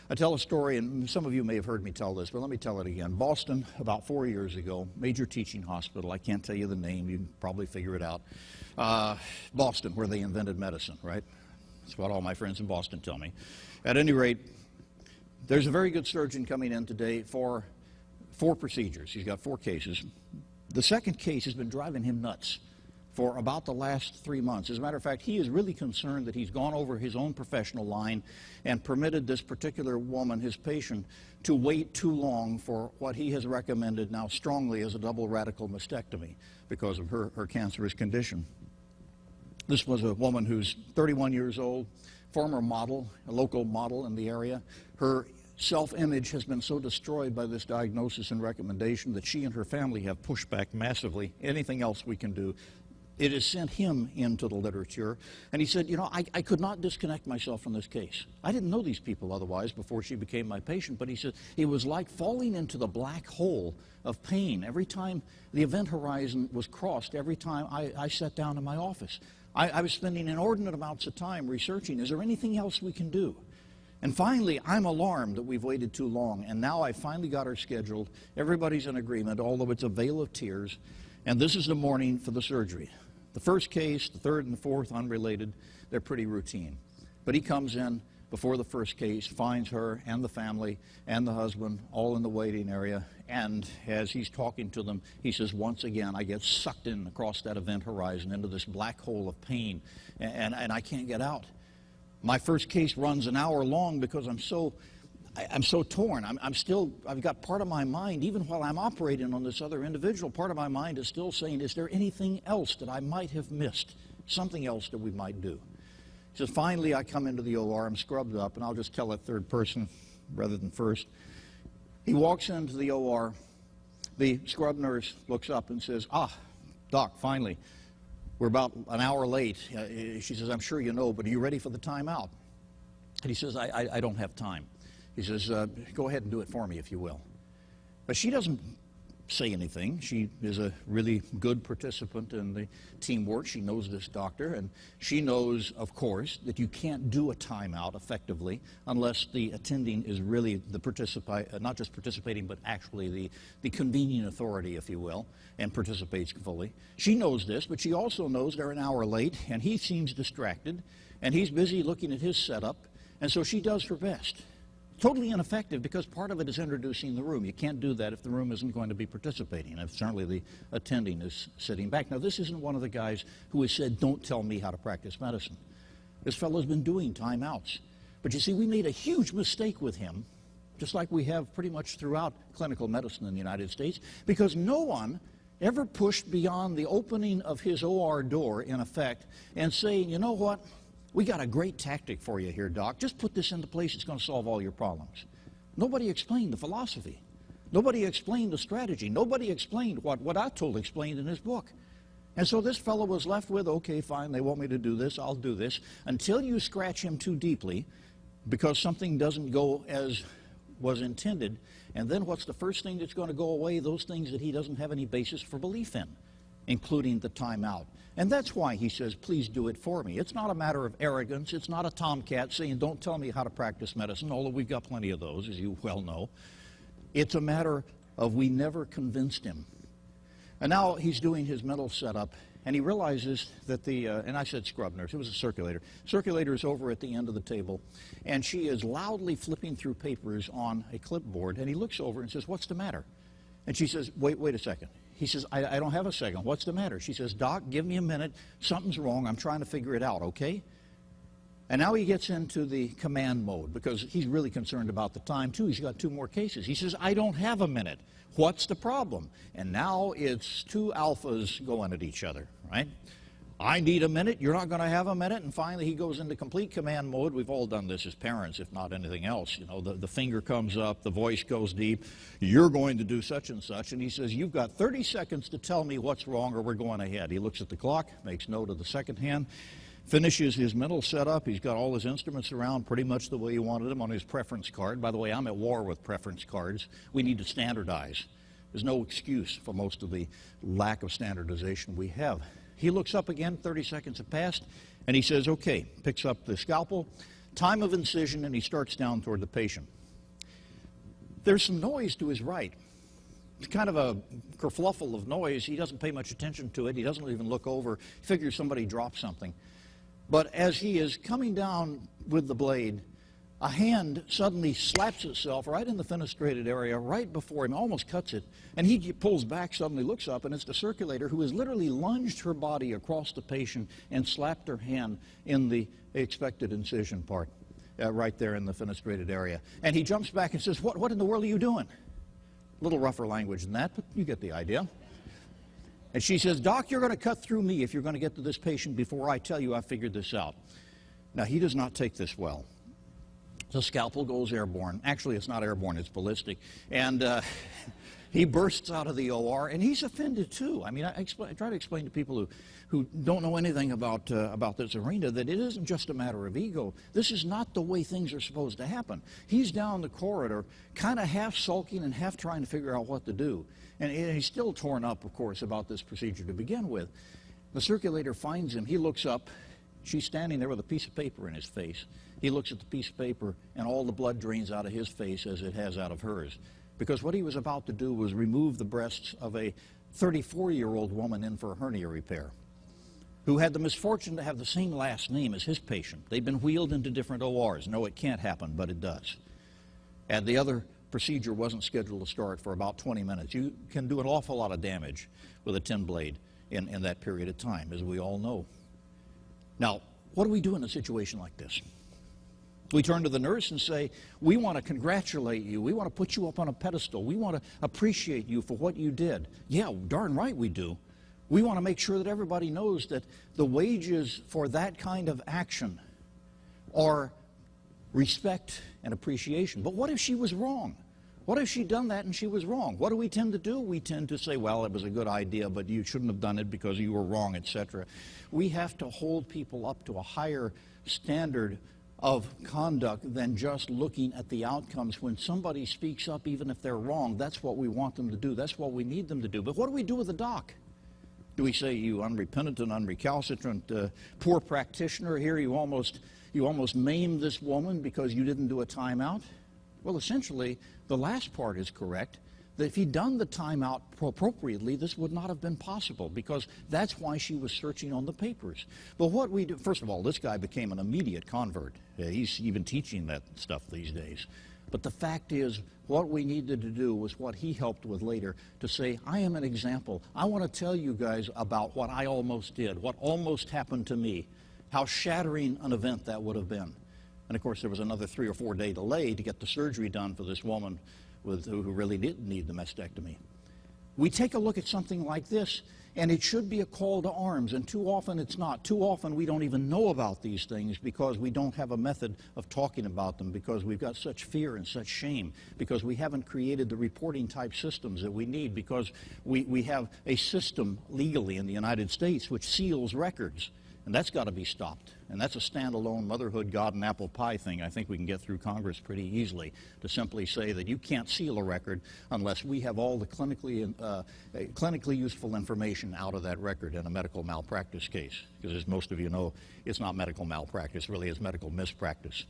I tell a story, and some of you may have heard me tell this, but let me tell it again. Boston, about 4 years ago, major teaching hospital. I can't tell you the name. You can probably figure it out. Boston, where they invented medicine, right? That's what all my friends in Boston tell me. At any rate, there's a very good surgeon coming in today for 4 procedures. He's got 4 cases. The second case has been driving him nuts for about the last 3 months. As a matter of fact, he is really concerned that he's gone over his own professional line and permitted this particular woman, his patient, to wait too long for what he has recommended now strongly as a double radical mastectomy because of her cancerous condition. This was a woman who's 31 years old, former model, a local model in the area. Her self-image has been so destroyed by this diagnosis and recommendation that she and her family have pushed back massively. Anything else we can do. It has sent him into the literature. And he said, you know, I could not disconnect myself from this case. I didn't know these people otherwise before she became my patient, but he said it was like falling into the black hole of pain every time the event horizon was crossed, every time I sat down in my office. I was spending inordinate amounts of time researching, is there anything else we can do? And finally, I'm alarmed that we've waited too long, and now I finally got her scheduled. Everybody's in agreement, although it's a veil of tears, and this is the morning for the surgery. The first case, the third and the fourth, unrelated, they're pretty routine. But he comes in before the first case, finds her and the family and the husband all in the waiting area, and as he's talking to them, he says, once again, I get sucked in across that event horizon into this black hole of pain, and I can't get out. My first case runs an hour long because I'm so torn. I've got part of my mind, even while I'm operating on this other individual, part of my mind is still saying, is there anything else that I might have missed? Something else that we might do? He says, finally I come into the OR, I'm scrubbed up, and I'll just tell it third person rather than first. He walks into the OR, the scrub nurse looks up and says, Doc, finally. We're about an hour late. She says, I'm sure you know, but are you ready for the timeout? And he says, I don't have time. He says, go ahead and do it for me, if you will. But she doesn't say anything. She is a really good participant in the teamwork. She knows this doctor, and she knows, of course, that you can't do a timeout effectively unless the attending is really the not just participating, but actually the convening authority, if you will, and participates fully. She knows this, but she also knows they're an hour late, and he seems distracted, and he's busy looking at his setup, and so she does her best. Totally ineffective because part of it is introducing the room. You can't do that if the room isn't going to be participating, if certainly the attending is sitting back. Now, this isn't one of the guys who has said, don't tell me how to practice medicine. This fellow's been doing timeouts. But you see, we made a huge mistake with him, just like we have pretty much throughout clinical medicine in the United States, because no one ever pushed beyond the opening of his OR door, in effect, and saying, you know what? We got a great tactic for you here, Doc. Just put this into place. It's going to solve all your problems. Nobody explained the philosophy. Nobody explained the strategy. Nobody explained what Atul explained in his book. And so this fellow was left with, okay, fine, they want me to do this, I'll do this, until you scratch him too deeply because something doesn't go as was intended. And then what's the first thing that's going to go away? Those things that he doesn't have any basis for belief in, including the timeout. And that's why he says, please do it for me. It's not a matter of arrogance. It's not a tomcat saying, don't tell me how to practice medicine, although we've got plenty of those, as you well know. It's a matter of we never convinced him. And now he's doing his mental setup, and he realizes that and I said scrub nurse, it was a circulator. Circulator is over at the end of the table, and she is loudly flipping through papers on a clipboard, and he looks over and says, what's the matter? And she says, wait a second. He says, I don't have a second. What's the matter? She says, Doc, give me a minute. Something's wrong. I'm trying to figure it out, okay? And now he gets into the command mode because he's really concerned about the time, too. He's got 2 more cases. He says, I don't have a minute. What's the problem? And now it's 2 alphas going at each other, right? I need a minute. You're not going to have a minute. And finally, he goes into complete command mode. We've all done this as parents, if not anything else. You know, the finger comes up, the voice goes deep. You're going to do such and such. And he says, you've got 30 seconds to tell me what's wrong or we're going ahead. He looks at the clock, makes note of the second hand, finishes his mental setup. He's got all his instruments around pretty much the way he wanted them on his preference card. By the way, I'm at war with preference cards. We need to standardize. There's no excuse for most of the lack of standardization we have. He looks up again, 30 seconds have passed, and he says, okay, picks up the scalpel, Time of incision, and he starts down toward the patient. There's some noise to his right. It's kind of a kerfluffle of noise. He doesn't pay much attention to it. He doesn't even look over. He figures somebody dropped something. But as he is coming down with the blade, a hand suddenly slaps itself right in the fenestrated area, right before him, almost cuts it. And he pulls back, suddenly looks up, and it's the circulator who has literally lunged her body across the patient and slapped her hand in the expected incision part, right there in the fenestrated area. And he jumps back and says, what in the world are you doing? A little rougher language than that, but you get the idea. And she says, Doc, you're going to cut through me if you're going to get to this patient before I tell you I figured this out. Now, he does not take this well. The scalpel goes airborne. Actually, it's not airborne, it's ballistic. And he bursts out of the OR, and he's offended too. I mean, I try to explain to people who don't know anything about this arena that it isn't just a matter of ego. This is not the way things are supposed to happen. He's down the corridor, kind of half sulking and half trying to figure out what to do. And he's still torn up, of course, about this procedure to begin with. The circulator finds him. He looks up. She's standing there with a piece of paper in his face. He looks at the piece of paper, and all the blood drains out of his face as it has out of hers. Because what he was about to do was remove the breasts of a 34-year-old woman in for a hernia repair, who had the misfortune to have the same last name as his patient. They've been wheeled into different ORs. No, it can't happen, but it does. And the other procedure wasn't scheduled to start for about 20 minutes. You can do an awful lot of damage with a tin blade in that period of time, as we all know. Now, what do we do in a situation like this? We turn to the nurse and say, we want to congratulate you. We want to put you up on a pedestal. We want to appreciate you for what you did. Yeah, darn right we do. We want to make sure that everybody knows that the wages for that kind of action are respect and appreciation. But what if she was wrong? What if she'd done that and she was wrong? What do we tend to do? We tend to say, well, it was a good idea, but you shouldn't have done it because you were wrong, etc. We have to hold people up to a higher standard of conduct than just looking at the outcomes. When somebody speaks up, even if they're wrong, that's what we want them to do. That's what we need them to do. But what do we do with the doc? Do we say, you unrepentant and unrecalcitrant poor practitioner here, you almost maimed this woman because you didn't do a timeout? Well, essentially, the last part is correct, that if he'd done the timeout appropriately, this would not have been possible, because that's why she was searching on the papers. But what we do, first of all, this guy became an immediate convert. He's even teaching that stuff these days. But the fact is, what we needed to do was what he helped with later, to say, I am an example. I want to tell you guys about what I almost did, what almost happened to me, how shattering an event that would have been. And of course, there was another 3 or 4 day delay to get the surgery done for this woman who really didn't need the mastectomy. We take a look at something like this, and it should be a call to arms, and too often it's not. Too often we don't even know about these things because we don't have a method of talking about them, because we've got such fear and such shame, because we haven't created the reporting type systems that we need, because we have a system legally in the United States which seals records. And that's got to be stopped. And that's a standalone motherhood, God, and apple pie thing. I think we can get through Congress pretty easily to simply say that you can't seal a record unless we have all the clinically useful information out of that record in a medical malpractice case. Because as most of you know, it's not medical malpractice, really it's medical mispractice.